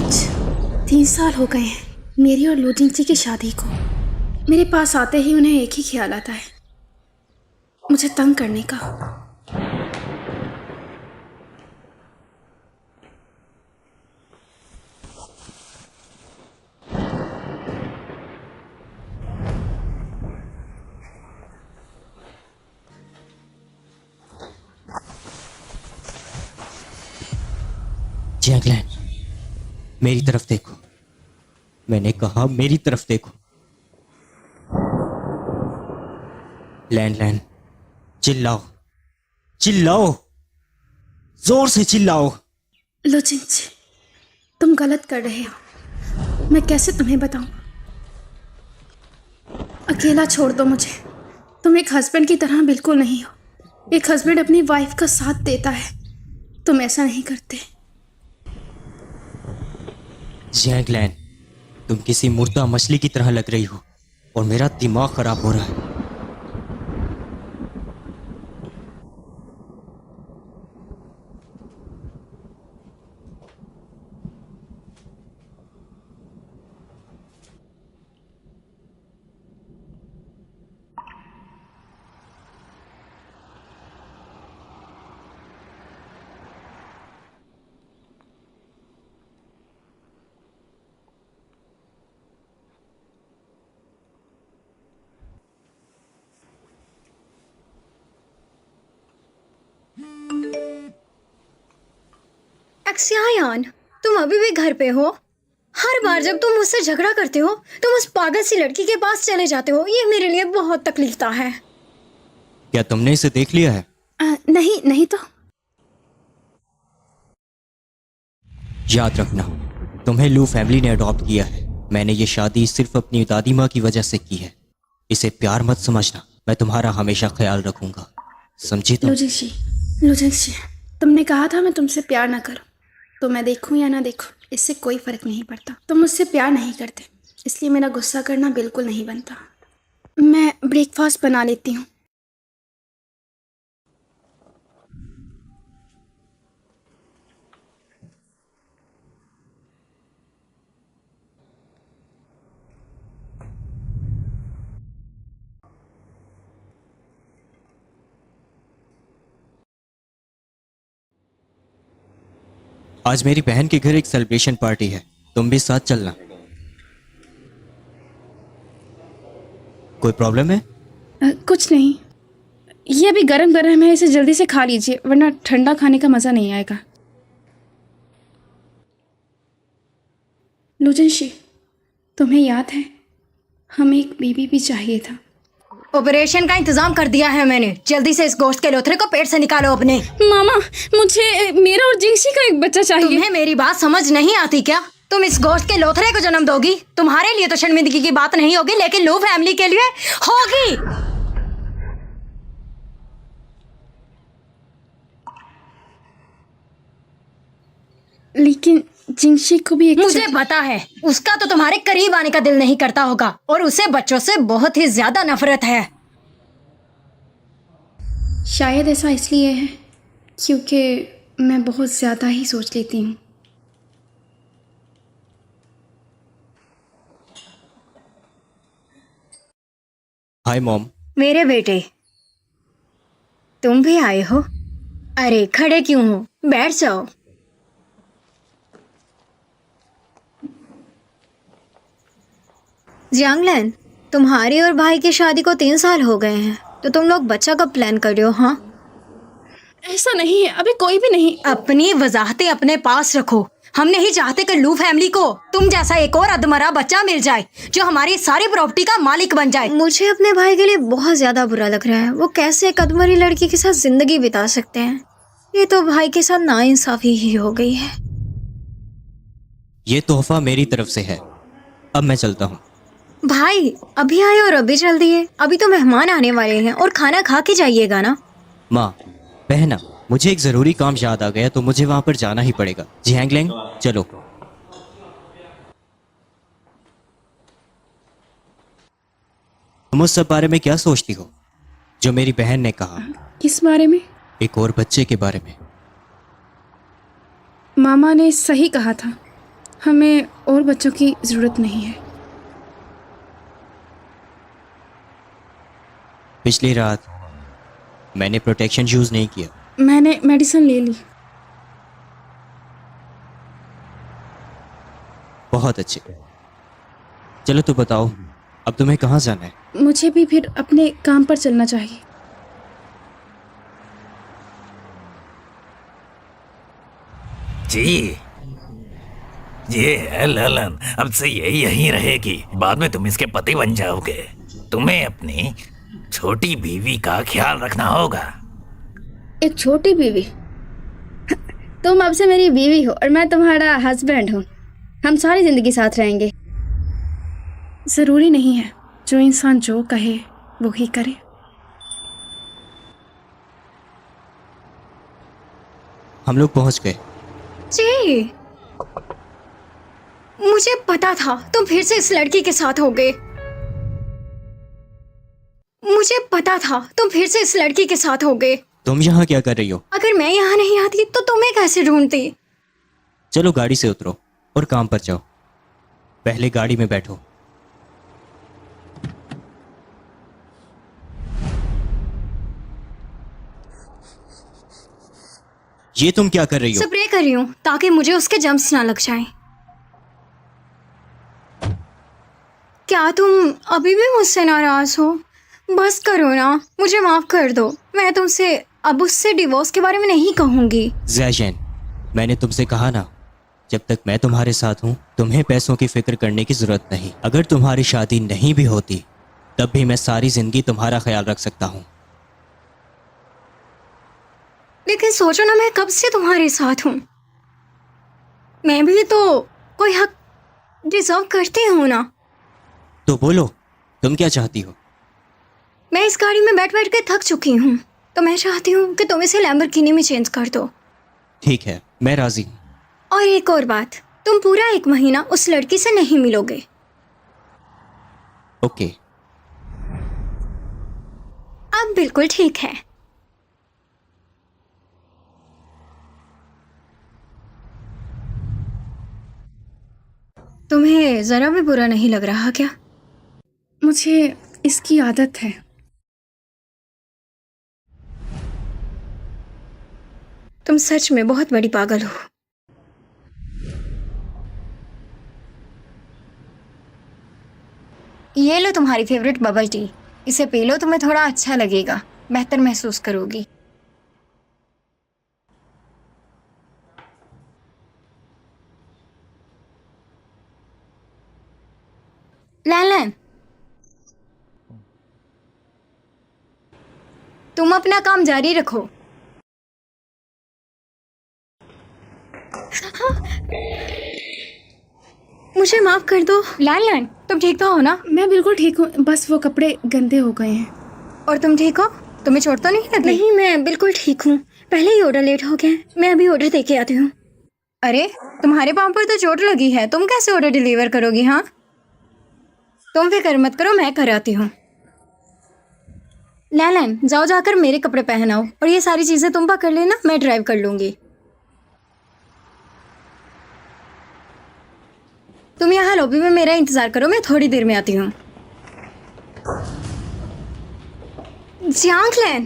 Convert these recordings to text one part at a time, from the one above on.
आज 3 साल हो गए हैं मेरी और लूजिंग जी की शादी को। मेरे पास आते ही उन्हें एक ही ख्याल आता है, मुझे तंग करने का। जैकलिन, मेरी तरफ देखो। मैंने कहा मेरी तरफ देखो। लैंड, चिल्लाओ चिल्लाओ, जोर से चिल्लाओ। लूजिंग जी, तुम गलत कर रहे हो। मैं कैसे तुम्हें बताऊं? अकेला छोड़ दो मुझे। तुम एक हस्बैंड की तरह बिल्कुल नहीं हो। एक हस्बैंड अपनी वाइफ का साथ देता है, तुम ऐसा नहीं करते। जैकलिन, तुम किसी मुर्दा मछली की तरह लग रही हो और मेरा दिमाग खराब हो रहा है। एक्सियान, तुम अभी भी घर पे हो? हर बार जब तुम मुझसे झगड़ा करते हो तुम उस पागल सी लड़की के पास चले जाते हो। ये मेरे लिए बहुत तकलीफदा है। क्या तुमने इसे देख लिया है? नहीं नहीं तो। याद रखना, तुम्हें लू फैमिली ने अडॉप्ट किया है। मैंने ये शादी सिर्फ अपनी दादी माँ की वजह से की है। इसे प्यार मत समझना। मैं तुम्हारा हमेशा ख्याल रखूंगा, समझी तुम? लूजिंग जी, तुमने कहा था मैं तुमसे प्यार ना करूं, तो मैं देखूं या ना देखूं इससे कोई फर्क नहीं पड़ता। तुम मुझसे प्यार नहीं करते, इसलिए मेरा गुस्सा करना बिल्कुल नहीं बनता। मैं ब्रेकफास्ट बना लेती हूँ। आज मेरी बहन के घर एक सेलिब्रेशन पार्टी है, तुम भी साथ चलना। कोई प्रॉब्लम है? कुछ नहीं, ये अभी गरम गरम है, इसे जल्दी से खा लीजिए वरना ठंडा खाने का मज़ा नहीं आएगा। लूजिंग जी, तुम्हें याद है हमें एक बेबी भी चाहिए था। ऑपरेशन का इंतजाम कर दिया है मैंने। जल्दी से इस गोश्त के लोथरे को पेट से निकालो अपने। मामा, मुझे मेरा और जिंक्सी का एक बच्चा चाहिए। तुम्हें मेरी बात समझ नहीं आती क्या? तुम इस गोश्त के लोथरे को जन्म दोगी? तुम्हारे लिए तो शर्मिंदगी की बात नहीं होगी, लेकिन लू फैमिली के लिए होगी। लेकिन जिंक्सी को भी एक मुझे पता है, उसका तो तुम्हारे करीब आने का दिल नहीं करता होगा और उसे बच्चों से बहुत ही ज्यादा नफरत है। शायद ऐसा इसलिए है क्योंकि मैं बहुत ज़्यादा ही सोच लेती हूँ। Hi mom. मेरे बेटे, तुम भी आए हो? अरे खड़े क्यों हो, बैठ जाओ। जियांगलन, तुम्हारी और भाई की शादी को 3 साल हो गए हैं, तो तुम लोग बच्चा कब प्लान कर रहे हो? हाँ, ऐसा नहीं है, अभी कोई भी नहीं। अपनी वजाहतें अपने पास रखो। हम नहीं चाहते कि लू फैमिली को तुम जैसा एक और अधमरा बच्चा मिल जाए जो हमारी सारी प्रॉपर्टी का मालिक बन जाए। मुझे अपने भाई के लिए बहुत ज्यादा बुरा लग रहा है। वो कैसे एक अधमरी लड़की के साथ जिंदगी बिता सकते हैं? ये तो भाई के साथ नाइंसाफी ही हो गई है। ये तोहफा मेरी तरफ से है, अब मैं चलता हूँ। भाई अभी आए और अभी चल दिए? अभी तो मेहमान आने वाले हैं और खाना खा के जाइएगा ना। माँ, बहना, मुझे एक जरूरी काम याद आ गया तो मुझे वहां पर जाना ही पड़ेगा। जियांगलिंग, चलो। तुम उस सब बारे में क्या सोचती हो जो मेरी बहन ने कहा? किस बारे में? एक और बच्चे के बारे में। मामा ने सही कहा था, हमें और बच्चों की ज़रूरत नहीं है। पिछली रात मैंने प्रोटेक्शन यूज़ नहीं किया। मैंने मेडिसिन ले ली। बहुत अच्छे। चलो तो बताओ, अब तुम्हें कहाँ जाना है? मुझे भी फिर अपने काम पर चलना चाहिए। जी, ये है ललन। अब से ये यहीं रहेगी। बाद में तुम इसके पति बन जाओगे। तुम्हें अपनी छोटी बीवी का ख्याल रखना होगा। एक छोटी बीवी? तुम अब से मेरी बीवी हो और मैं तुम्हारा हस्बैंड हूँ। हम सारी जिंदगी साथ रहेंगे। ज़रूरी नहीं है, जो इंसान जो कहे वो ही करे। हम लोग पहुँच गए। जी, मुझे पता था तुम फिर से इस लड़की के साथ होगे। मुझे पता था तुम फिर से इस लड़की के साथ होगे। तुम यहाँ क्या कर रही हो? अगर मैं यहाँ नहीं आती तो तुम्हें कैसे ढूंढती? चलो गाड़ी से उतरो और काम पर जाओ। पहले गाड़ी में बैठो। ये तुम क्या कर रही हो? स्प्रे कर रही हूँ ताकि मुझे उसके जम्स ना लग जाएं। क्या तुम अभी भी मुझसे नाराज हो? बस करो ना, मुझे माफ कर दो। मैं तुमसे अब उससे डिवोर्स के बारे में नहीं कहूंगी। जैजैन, मैंने तुमसे कहा ना, जब तक मैं तुम्हारे साथ हूँ तुम्हें पैसों की फिक्र करने की जरूरत नहीं। अगर तुम्हारी शादी नहीं भी होती तब भी मैं सारी जिंदगी तुम्हारा ख्याल रख सकता हूँ। लेकिन सोचो ना, मैं कब से तुम्हारे साथ हूँ। मैं भी तो कोई हक डिजर्व करती हूँ ना। तो बोलो, तुम क्या चाहती हो? मैं इस गाड़ी में बैठ बैठ के थक चुकी हूँ, तो मैं चाहती हूँ कि तुम इसे लैम्बोर्गिनी में चेंज कर दो। ठीक है, मैं राजी हूँ। और एक और बात, तुम पूरा 1 महीना उस लड़की से नहीं मिलोगे। ओके। अब बिल्कुल ठीक है। तुम्हें जरा भी बुरा नहीं लग रहा क्या? मुझे इसकी आदत है। तुम सच में बहुत बड़ी पागल हो। ये लो तुम्हारी फेवरेट बबल टी। इसे पी लो, तुम्हें थोड़ा अच्छा लगेगा, बेहतर महसूस करोगी। लैलन, तुम अपना काम जारी रखो। मुझे माफ कर दो। लैलन, तुम ठीक तो हो ना? मैं बिल्कुल ठीक हूँ, बस वो कपड़े गंदे हो गए हैं। और तुम ठीक हो? तुम्हें चोट तो नहीं लगी? नहीं, मैं बिल्कुल ठीक हूँ। पहले ही ऑर्डर लेट हो गया, मैं अभी ऑर्डर दे के आती हूँ। अरे, तुम्हारे पाँव पर तो चोट लगी है, तुम कैसे ऑर्डर डिलीवर करोगी? हाँ, तुम फिक्र मत करो, मैं कराती हूँ। लैलन, जाओ जाकर मेरे कपड़े पहनाओ और ये सारी चीजें तुम पकड़ लेना, मैं ड्राइव कर लूंगी। तुम यहाँ लॉबी में मेरा इंतजार करो, मैं थोड़ी देर में आती हूँ। जैकलिन,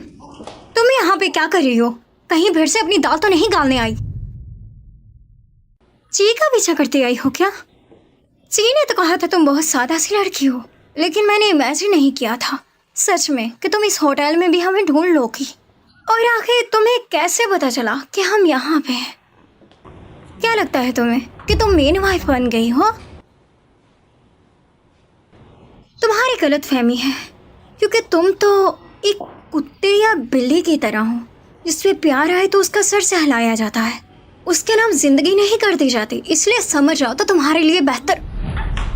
तुम यहाँ पे क्या कर रही हो? कहीं भीड़ से अपनी दाल तो नहीं गालने आई? ची का पीछा करते आई हो क्या? ची ने तो कहा था तुम बहुत सादा सी लड़की हो, लेकिन मैंने इमेजिन नहीं किया था सच में कि तुम इस होटल में भी हमें ढूंढ लोगी। और आखिर तुम्हें कैसे पता चला कि हम यहाँ पे हैं? क्या लगता है तुम्हें कि तुम मेन वाइफ बन गई हो? तुम्हारी गलत फहमी है, क्योंकि तुम तो एक कुत्ते या बिल्ली की तरह हो, जिसपे प्यार आए तो उसका सर सहलाया जाता है, उसके नाम जिंदगी नहीं कर दी जाती। इसलिए समझ जाओ तो तुम्हारे लिए बेहतर।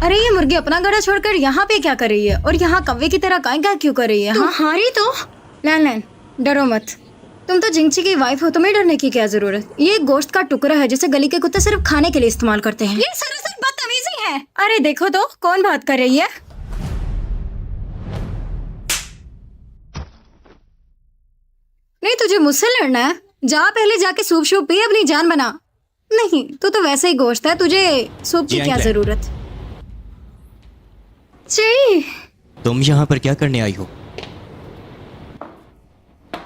अरे, ये मुर्गी अपना गड़ा छोड़कर यहाँ पे क्या कर रही है? और यहाँ कौवे की तरह कांगा क्यों कर रही है? तुम्हारी तो लैन, डरो मत। तुम तो जिंगची की वाइफ हो, तुम्हें डरने की क्या जरूरत? ये गोश्त का टुकड़ा है जिसे गली के कुत्ते सिर्फ खाने के लिए इस्तेमाल करते हैं। ये सरासर बदतमीजी है। अरे देखो तो, कौन बात कर रही है? नहीं, तुझे मुझसे लड़ना है? जा पहले जाके सूप शूप पी, अपनी जान बना। नहीं, तू तो वैसे ही गोश्त है, तुझे सूप की जी, क्या अंकल। जरूरत। जी तुम यहाँ पर क्या करने आई हो?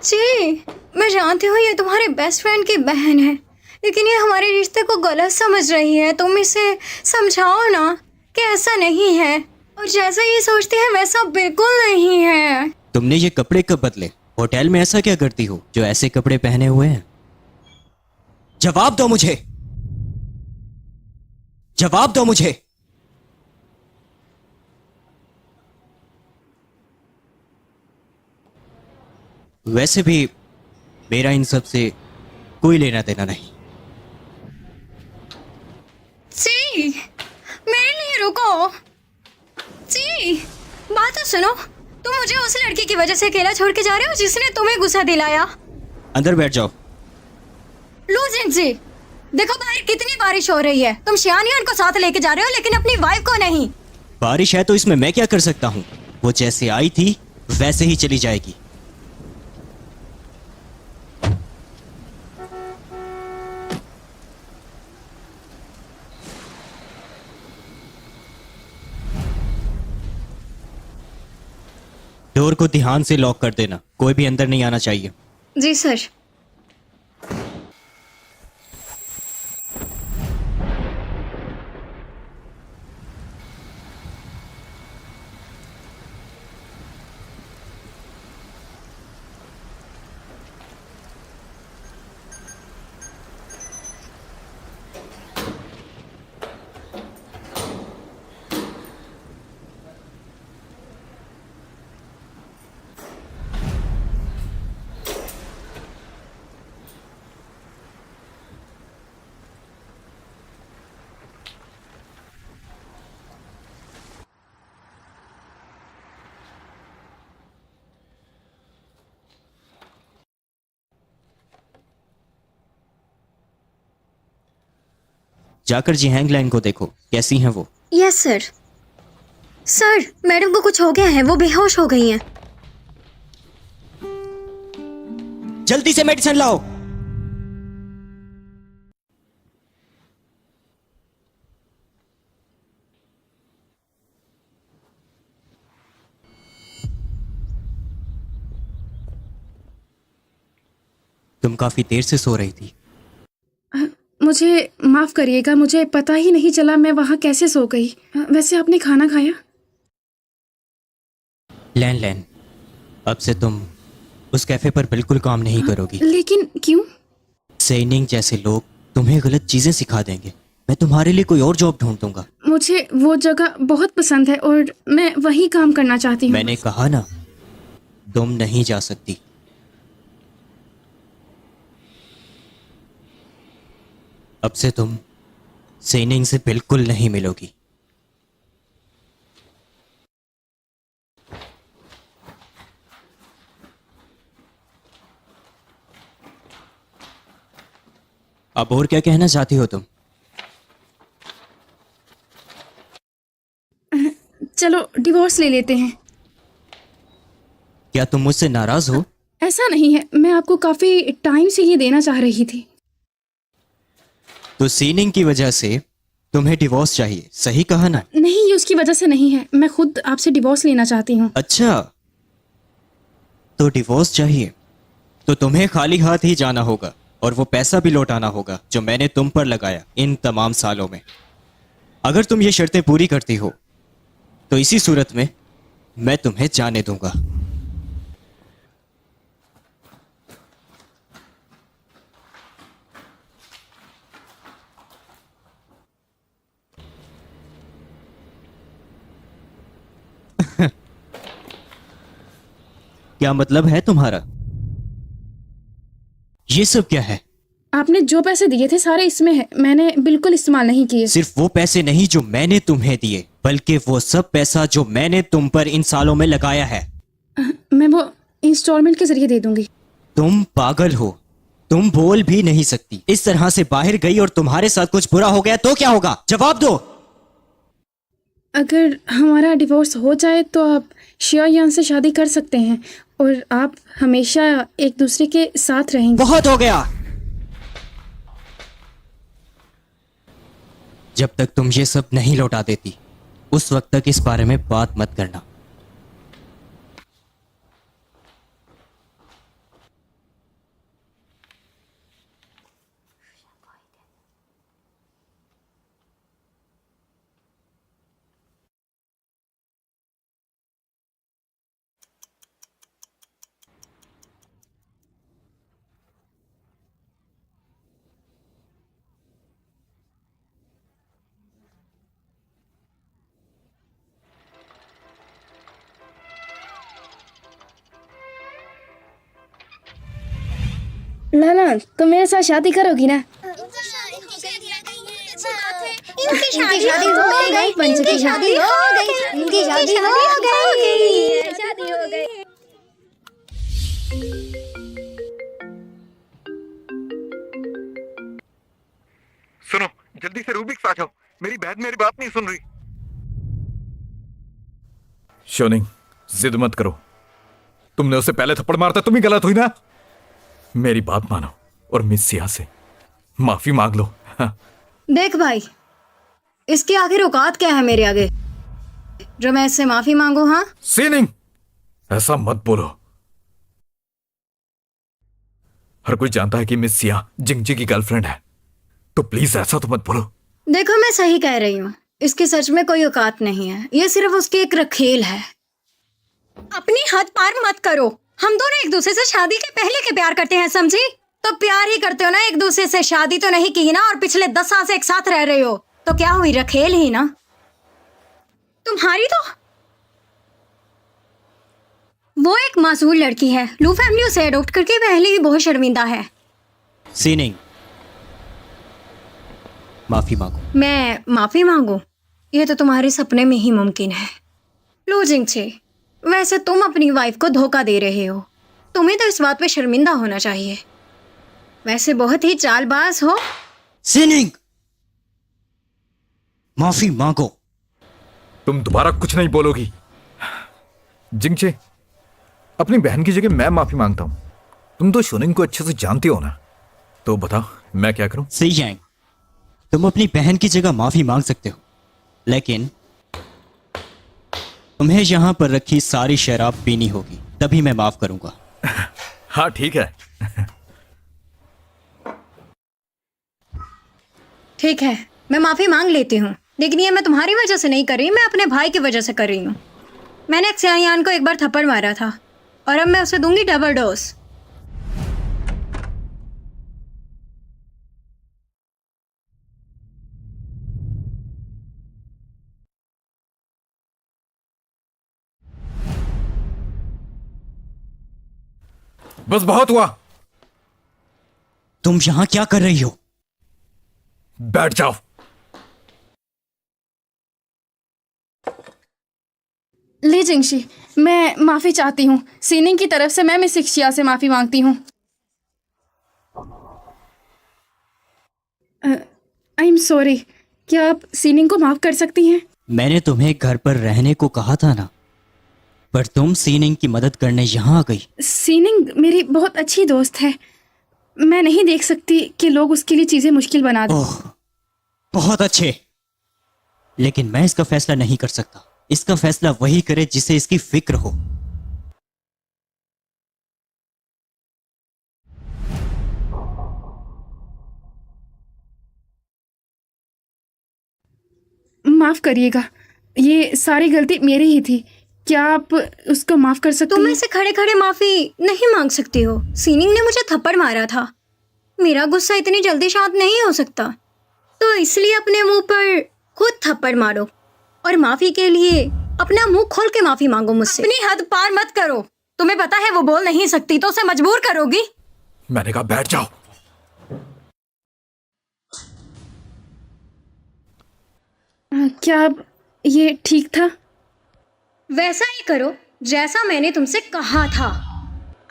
जी, मैं जानती हूँ ये तुम्हारे बेस्ट फ्रेंड की बहन है, लेकिन ये हमारे रिश्ते को गलत समझ रही है। तुम इसे समझाओ ना कि ऐसा नहीं है, और जैसा ये सोचती है वैसा बिल्कुल नहीं है। तुमने ये कपड़े कब बदले? होटल में ऐसा क्या करती हो जो ऐसे कपड़े पहने हुए हैं? जवाब दो मुझे, जवाब दो मुझे। वैसे भी मेरा इन सब से कोई लेना देना नहीं। जी, मेरे लिए रुको। जी, बात तो सुनो। तुम मुझे उस लड़की की वजह से अकेला छोड़ के जा रहे हो जिसने तुम्हें गुस्सा दिलाया। अंदर बैठ जाओ। लो जी, देखो बाहर कितनी बारिश हो रही है। तुम शियानियन को साथ लेके जा रहे हो लेकिन अपनी वाइफ को नहीं। बारिश है तो इसमें मैं क्या कर सकता हूँ? वो जैसे आई थी वैसे ही चली जाएगी। डोर को ध्यान से लॉक कर देना, कोई भी अंदर नहीं आना चाहिए। जी सर। जाकर जिहैंग लाइन को देखो, कैसी हैं वो? Yes sir. सर, मैडम को कुछ हो गया है, वो बेहोश हो गई हैं। जल्दी से मेडिसिन लाओ। तुम काफी देर से सो रही थी। मुझे माफ़ करिएगा, मुझे पता ही नहीं चला मैं वहाँ कैसे सो गई। वैसे आपने खाना खाया? लैन लैन, अब से तुम उस कैफे पर बिल्कुल काम नहीं करोगी। लेकिन क्यों? सेनिंग जैसे लोग तुम्हें गलत चीजें सिखा देंगे। मैं तुम्हारे लिए कोई और जॉब ढूंढ दूंगा। मुझे वो जगह बहुत पसंद है और मैं वहीं काम करना चाहती हूँ। मैंने कहा ना, तुम नहीं जा सकती। अब से तुम सेनिंग से बिल्कुल नहीं मिलोगी। अब और क्या कहना चाहती हो तुम? चलो डिवोर्स ले लेते हैं। क्या तुम मुझसे नाराज हो? ऐसा नहीं है, मैं आपको काफ़ी टाइम से ये देना चाह रही थी। तो सीनिंग की वजह से तुम्हें डिवोर्स चाहिए, सही कहा ना? नहीं, ये उसकी वजह से नहीं है, मैं खुद आपसे डिवोर्स लेना चाहती हूँ। अच्छा, तो डिवोर्स चाहिए तो तुम्हें खाली हाथ ही जाना होगा और वो पैसा भी लौटाना होगा जो मैंने तुम पर लगाया इन तमाम सालों में। अगर तुम ये शर्तें पूरी करती हो तो इसी सूरत में मैं तुम्हें जाने दूंगा। क्या मतलब है तुम्हारा? ये सब क्या है? आपने जो पैसे दिए थे सारे इसमें है, मैंने बिल्कुल इस्तेमाल नहीं किए। सिर्फ वो पैसे नहीं जो मैंने तुम्हें दिए, बल्कि वो सब पैसा जो मैंने तुम पर इन सालों में लगाया है। मैं वो इंस्टॉलमेंट के जरिए दे दूंगी। तुम पागल हो, तुम बोल भी नहीं सकती। इस तरह से बाहर गई और तुम्हारे साथ कुछ बुरा हो गया तो क्या होगा? जवाब दो। अगर हमारा डिवोर्स हो जाए तो आप शियायान से शादी कर सकते हैं और आप हमेशा एक दूसरे के साथ रहेंगे। बहुत हो गया। जब तक तुम ये सब नहीं लौटा देती उस वक्त तक इस बारे में बात मत करना। लाला, तुम मेरे साथ शादी करोगी ना? इनकी शादी हो गई, इनकी शादी हो गई, इनकी शादी हो गई, शादी हो गई। सुनो, जल्दी से रूबिक्स आ जाओ। मेरी बहन मेरी बात नहीं सुन रही। शोनिंग, जिद मत करो। तुमने उसे पहले थप्पड़ मारता तुम ही गलत हुई ना। मेरी बात मानो और मिस सिया से माफी मांग लो। हाँ। देख भाई, इसकी आखिर औकात क्या है मेरे आगे जो मैं इससे माफी मांगू? हाँ, सीनिंग, ऐसा मत बोलो। हर कोई जानता है कि मिस सिया जिंगजी की गर्लफ्रेंड है, तो प्लीज ऐसा तो मत बोलो। देखो मैं सही कह रही हूँ, इसकी सच में कोई औकात नहीं है। ये सिर्फ उसकी एक रखेल है। अपनी हद पार मत करो। हम दोनों एक दूसरे से शादी के पहले के प्यार करते हैं, समझी? तो प्यार ही करते हो ना एक दूसरे से, शादी तो नहीं की ना। और पिछले 10 साल से एक साथ रह रहे हो, तो क्या हुई? रखेल ही ना तुम्हारी। तो वो एक मासूम लड़की है, लू फैमिली उसे अडॉप्ट करके पहले ही बहुत शर्मिंदा है। सीनिंग, माफी मांगो। मैं माफी मांगू? ये तो तुम्हारे सपने में ही मुमकिन है। लो जिंगचे, वैसे तुम अपनी वाइफ को धोखा दे रहे हो। तुम्हें तो इस बात पे शर्मिंदा होना चाहिए। वैसे बहुत ही चालबाज हो। सीनिंग, माफी मांगो। तुम दोबारा कुछ नहीं बोलोगी। जिंगचे, अपनी बहन की जगह मैं माफी मांगता हूं। तुम तो शोनिंग को अच्छे से जानते हो ना, तो बताओ मैं क्या करूं? सी यांग, तुम अपनी बहन की जगह माफी मांग सकते हो, लेकिन तुम्हें यहां पर रखी सारी शराब पीनी होगी, तभी मैं माफ करूंगा। हाँ ठीक है। ठीक है, मैं माफी मांग लेती हूँ, लेकिन ये मैं तुम्हारी वजह से नहीं कर रही, मैं अपने भाई की वजह से कर रही हूँ। मैंने एक्सियान को एक बार थप्पड़ मारा था और अब मैं उसे दूंगी डबल डोज। बस बहुत हुआ। तुम यहां क्या कर रही हो? बैठ जाओ। ली जिंगशी, मैं माफी चाहती हूँ। सीनिंग की तरफ से मैं मिस शिक्षा से माफी मांगती हूँ। I am sorry. क्या आप सीनिंग को माफ कर सकती हैं? मैंने तुम्हें घर पर रहने को कहा था ना, पर तुम सीनिंग की मदद करने यहां आ गई। सीनिंग मेरी बहुत अच्छी दोस्त है। मैं नहीं देख सकती कि लोग उसके लिए चीजें मुश्किल बना दें। ओह, बहुत अच्छे, लेकिन मैं इसका फैसला नहीं कर सकता। इसका फैसला वही करे जिसे इसकी फिक्र हो। माफ करिएगा, ये सारी गलती मेरी ही थी। क्या आप उसको माफ कर सकती तुम हैं? ऐसे खड़े खड़े माफी नहीं मांग सकती हो। सीनिंग ने मुझे थप्पड़ मारा था। मेरा गुस्सा इतनी जल्दी शांत नहीं हो सकता, तो इसलिए अपने मुंह पर खुद थप्पड़ मारो और माफी के लिए अपना मुंह खोल के माफी मांगो मुझसे। अपनी हद पार मत करो। तुम्हें पता है वो बोल नहीं सकती, तो उसे मजबूर करोगी। मैंने कहा बैठ जाओ। क्या अब ये ठीक था? वैसा ही करो जैसा मैंने तुमसे कहा था।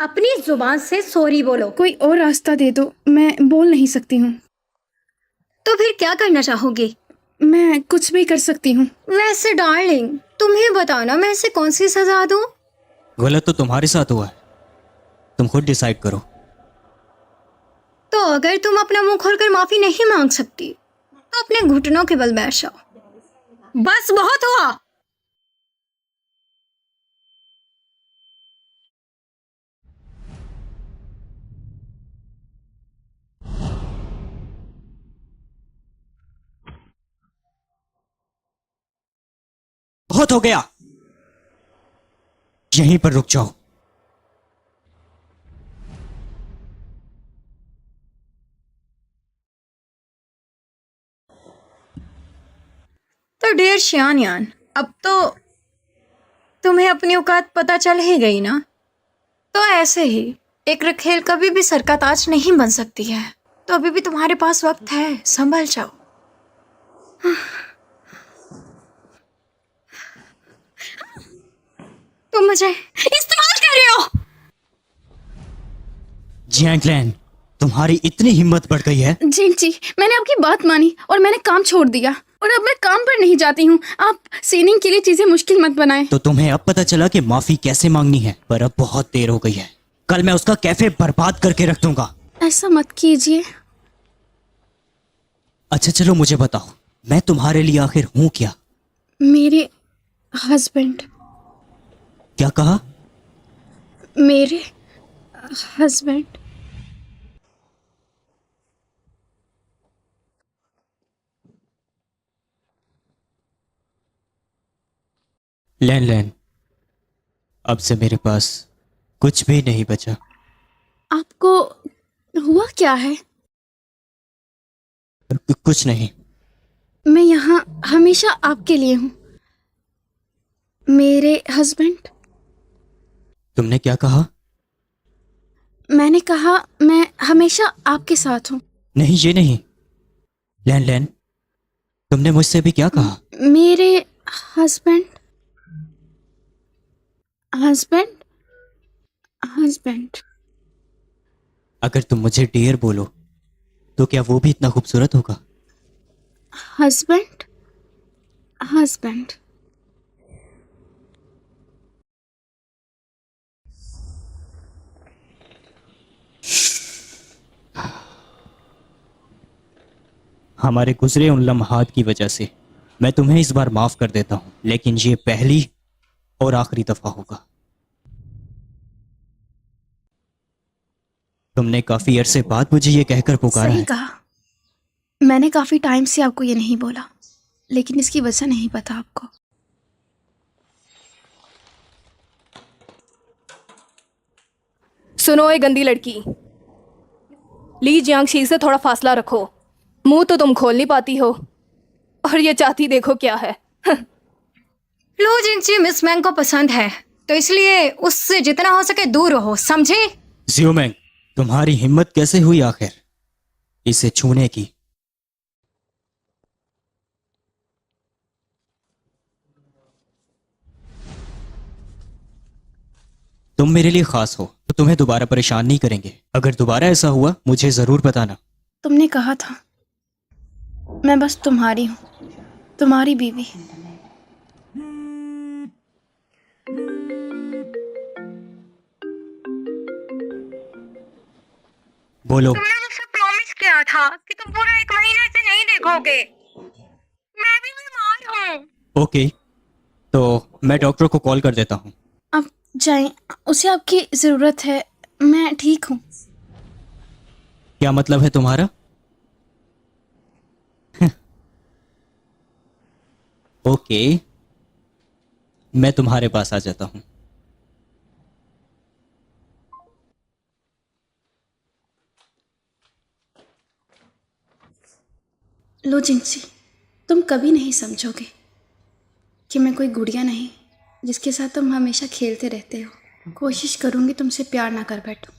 अपनी जुबान से सॉरी बोलो। कोई और रास्ता दे दो, मैं बोल नहीं सकती हूँ। तो फिर क्या करना चाहोगे? मैं कुछ भी कर सकती हूँ। वैसे डार्लिंग, तुम्हें बताना मैं इसे कौन सी सजा दूं? गलत तो तुम्हारे साथ हुआ है, तुम खुद डिसाइड करो। तो अगर तुम अपना मुंह खोलकर माफी नहीं मांग सकती, तो अपने घुटनों के बल बैठ जाओ। बस बहुत हुआ। बहुत हो गया, यहीं पर रुक जाओ। तो डियर शियानयान, अब तो तुम्हें अपनी औकात पता चल ही गई ना। तो ऐसे ही एक रखेल कभी भी सर का ताज नहीं बन सकती है। तो अभी भी तुम्हारे पास वक्त है, संभल जाओ। तुम मुझे इस्तेमाल कर रहे हो। जैंगलैन, तुम्हारी इतनी हिम्मत बढ़ गई है। जिंग जी, मैंने आपकी बात मानी और मैंने काम छोड़ दिया और अब मैं काम पर नहीं जाती हूँ। आप सीनिंग के लिए चीजें मुश्किल मत बनाएं। तो तुम्हें अब पता चला कि माफी कैसे मांगनी है, पर अब बहुत देर हो गई है। कल मैं उसका कैफे बर्बाद करके रख दूंगा। ऐसा मत कीजिए। अच्छा चलो मुझे बताओ, मैं तुम्हारे लिए आखिर हूं क्या? मेरे हस्बैंड। क्या कहा? मेरे हस्बैंड। लैन लैन, अब से मेरे पास कुछ भी नहीं बचा। आपको हुआ क्या है? कुछ नहीं। मैं यहाँ हमेशा आपके लिए हूँ। मेरे हस्बैंड। तुमने क्या कहा? मैंने कहा मैं हमेशा आपके साथ हूँ। नहीं, ये नहीं। लैन लैन, तुमने मुझसे भी क्या कहा? मेरे हस्बैंड। हस्बैंड। हस्बैंड। अगर तुम मुझे डियर बोलो तो क्या वो भी इतना खूबसूरत होगा? हस्बैंड। हस्बैंड। हमारे गुजरे उन लम्हात की वजह से मैं तुम्हें इस बार माफ कर देता हूं, लेकिन ये पहली और आखिरी दफा होगा। तुमने काफी अरसे बाद मुझे ये कहकर पुकारा सही है। कहा। मैंने काफी टाइम से आपको ये नहीं बोला, लेकिन इसकी वजह नहीं पता आपको। सुनो ए गंदी लड़की, ली जियांगशी से थोड़ा फासला रखो। मुंह तो तुम खोल नहीं पाती हो और ये चाहती देखो क्या है। लो जिंगची मिस मैंग को पसंद है, तो इसलिए उससे जितना हो सके दूर रहो, समझे? जियोमैंग, तुम्हारी हिम्मत कैसे हुई आखिर इसे छूने की? तुम मेरे लिए खास हो, तो तुम्हें दोबारा परेशान नहीं करेंगे। अगर दोबारा ऐसा हुआ मुझे जरूर बताना। तुमने कहा था मैं बस तुम्हारी हूँ, तुम्हारी बीवी। बोलो। तुमने मुझसे प्रॉमिस किया था कि तुम पूरा 1 महीना इसे नहीं देखोगे। मैं भी बीमार हूँ। ओके, तो मैं डॉक्टर को कॉल कर देता हूँ। आप जाएं, उसे आपकी जरूरत है। मैं ठीक हूँ। क्या मतलब है तुम्हारा? ओके, मैं तुम्हारे पास आ जाता हूँ। लो जिंगसी, तुम कभी नहीं समझोगे कि मैं कोई गुड़िया नहीं जिसके साथ तुम हमेशा खेलते रहते हो। कोशिश करूंगी तुमसे प्यार ना कर बैठूं।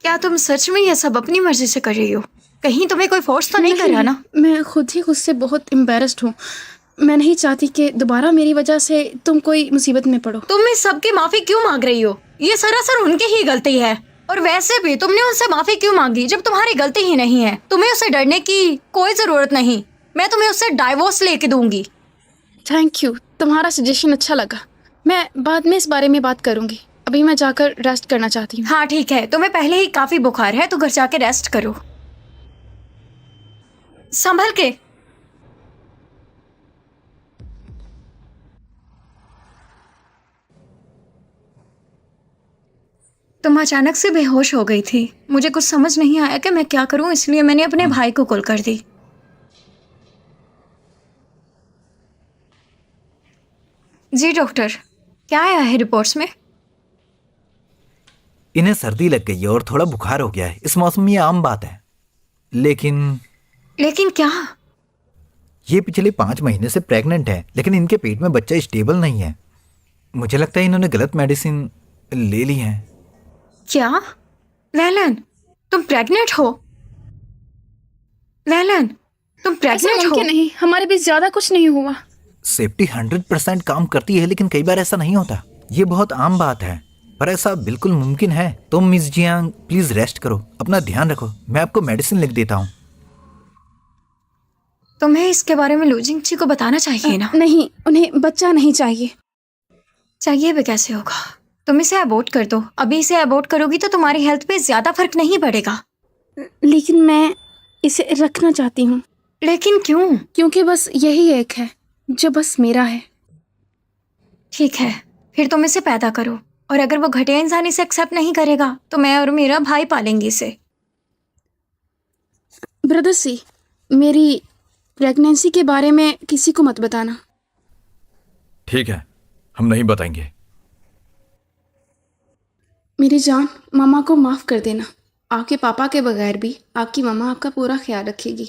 क्या तुम सच में ये सब अपनी मर्जी से कर रही हो? कहीं तुम्हें कोई फोर्स तो नहीं कर रहा ना? मैं खुद ही खुद से बहुत एम्बेरस्ड हूँ। मैं नहीं चाहती कि दोबारा मेरी वजह से तुम कोई मुसीबत में पड़ो। तुम इस सब की माफी क्यों मांग रही हो? ये सरासर उनकी ही गलती है। और वैसे भी तुमने उनसे माफी क्यों मांगी जब तुम्हारी गलती ही नहीं है? तुम्हें उससे डरने की कोई जरूरत नहीं। मैं तुम्हें उससे डाइवोर्स लेके दूंगी। थैंक यू, तुम्हारा सजेशन अच्छा लगा। मैं बाद में इस बारे में बात करूंगी। अभी मैं जाकर रेस्ट करना चाहती हूँ। हाँ ठीक है, तुम्हें पहले ही काफी बुखार है तो घर जाके रेस्ट करो, संभल के। तुम अचानक से बेहोश हो गई थी, मुझे कुछ समझ नहीं आया कि मैं क्या करूं, इसलिए मैंने अपने भाई को कॉल कर दी। जी डॉक्टर, क्या आया है रिपोर्ट्स में? इन्हें सर्दी लग गई है और थोड़ा बुखार हो गया है। इस मौसम में ये आम बात है। लेकिन क्या? ये पिछले 5 महीने से प्रेग्नेंट है, लेकिन इनके पेट में बच्चा स्टेबल नहीं है। मुझे लगता है इन्होंने गलत मेडिसिन ले ली है। क्या? लैलन, तुम प्रेग्नेंट हो? लैलन, तुम ऐसा प्रेग्नेंट हो? मुमकिन नहीं, हमारे बीच ज्यादा कुछ नहीं हुआ। सेफ्टी 100% काम करती है, लेकिन कई बार ऐसा नहीं होता। ये बहुत आम बात है, पर ऐसा बिल्कुल मुमकिन है। तो मिस जियांग प्लीज रेस्ट करो, अपना ध्यान रखो। मैं आपको मेडिसिन लिख देता हूँ। तुम्हें इसके बारे में लू जिंगची को बताना चाहिए ना। नहीं, उन्हें बच्चा नहीं चाहिए। चाहिए भी कैसे होगा? तुम इसे अबॉर्ट कर दो। अभी इसे अबॉर्ट करोगी तो तुम्हारी हेल्थ पे ज्यादा फर्क नहीं पड़ेगा। लेकिन मैं इसे रखना चाहती हूँ। लेकिन क्यों? क्योंकि बस यही एक है जो बस मेरा है। ठीक है, फिर तुम इसे पैदा करो, और अगर वो घटिया इंसान इसे एक्सेप्ट नहीं करेगा तो मैं और मेरा भाई पालेंगे इसे। ब्रदर सी, मेरी प्रेगनेंसी के बारे में किसी को मत बताना। ठीक है, हम नहीं बताएंगे। मेरी जान, मामा को माफ कर देना। आपके पापा के बगैर भी आपकी मामा आपका पूरा ख्याल रखेगी।